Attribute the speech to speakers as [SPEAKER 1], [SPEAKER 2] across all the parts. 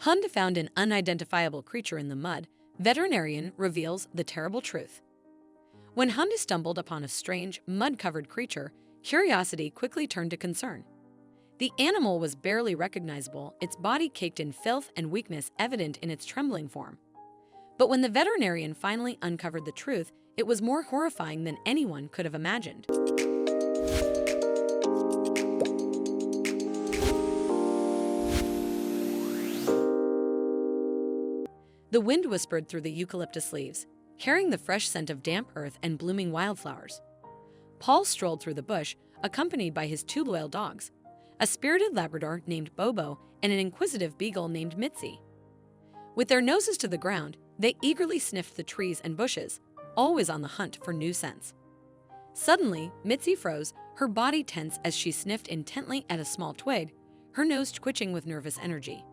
[SPEAKER 1] Hunde found an unidentifiable creature in the mud. Veterinarian reveals the terrible truth. When Hunde stumbled upon a strange, mud-covered creature, curiosity quickly turned to concern. The animal was barely recognizable, its body caked in filth and weakness evident in its trembling form. But when the veterinarian finally uncovered the truth, it was more horrifying than anyone could have imagined. The wind whispered through the eucalyptus leaves, carrying the fresh scent of damp earth and blooming wildflowers. Paul strolled through the bush, accompanied by his two loyal dogs, a spirited Labrador named Bobo and an inquisitive beagle named Mitzi. With their noses to the ground, they eagerly sniffed the trees and bushes, always on the hunt for new scents. Suddenly, Mitzi froze, her body tense as she sniffed intently at a small twig, her nose twitching with nervous energy.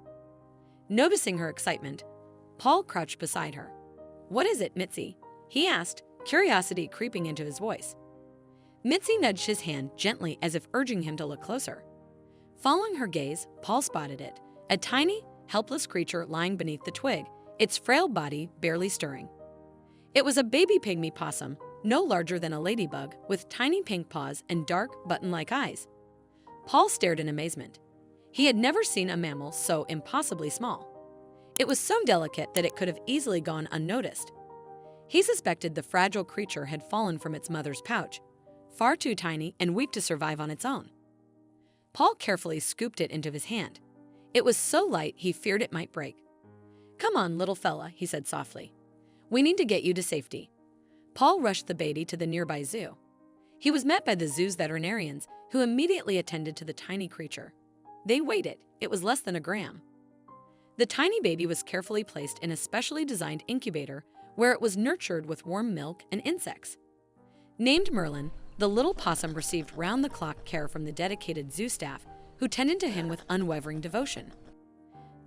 [SPEAKER 1] Noticing her excitement, Paul crouched beside her. "What is it, Mitzi?" he asked, curiosity creeping into his voice. Mitzi nudged his hand gently as if urging him to look closer. Following her gaze, Paul spotted it, a tiny, helpless creature lying beneath the twig, its frail body barely stirring. It was a baby pygmy possum, no larger than a ladybug, with tiny pink paws and dark, button-like eyes. Paul stared in amazement. He had never seen a mammal so impossibly small. It was so delicate that it could have easily gone unnoticed. He suspected the fragile creature had fallen from its mother's pouch, far too tiny and weak to survive on its own. Paul carefully scooped it into his hand. It was so light he feared it might break. "Come on, little fella," he said softly. "We need to get you to safety." Paul rushed the baby to the nearby zoo. He was met by the zoo's veterinarians, who immediately attended to the tiny creature. They weighed it. It was less than a gram. The tiny baby was carefully placed in a specially designed incubator where it was nurtured with warm milk and insects. Named Merlin, the little possum received round-the-clock care from the dedicated zoo staff, who tended to him with unwavering devotion.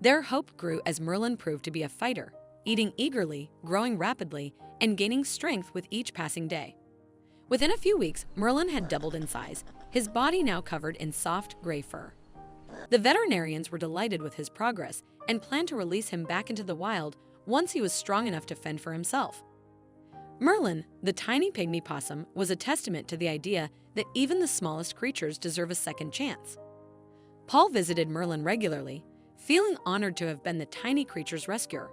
[SPEAKER 1] Their hope grew as Merlin proved to be a fighter, eating eagerly, growing rapidly, and gaining strength with each passing day. Within a few weeks, Merlin had doubled in size, his body now covered in soft, gray fur. The veterinarians were delighted with his progress and planned to release him back into the wild once he was strong enough to fend for himself. Merlin, the tiny pygmy possum, was a testament to the idea that even the smallest creatures deserve a second chance. Paul visited Merlin regularly, feeling honored to have been the tiny creature's rescuer.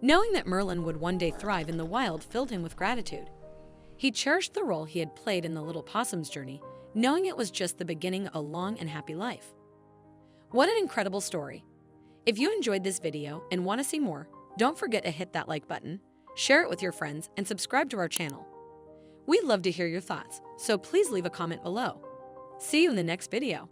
[SPEAKER 1] Knowing that Merlin would one day thrive in the wild filled him with gratitude. He cherished the role he had played in the little possum's journey, knowing it was just the beginning of a long and happy life. What an incredible story! If you enjoyed this video and want to see more, don't forget to hit that like button, share it with your friends, and subscribe to our channel. We'd love to hear your thoughts, so please leave a comment below. See you in the next video.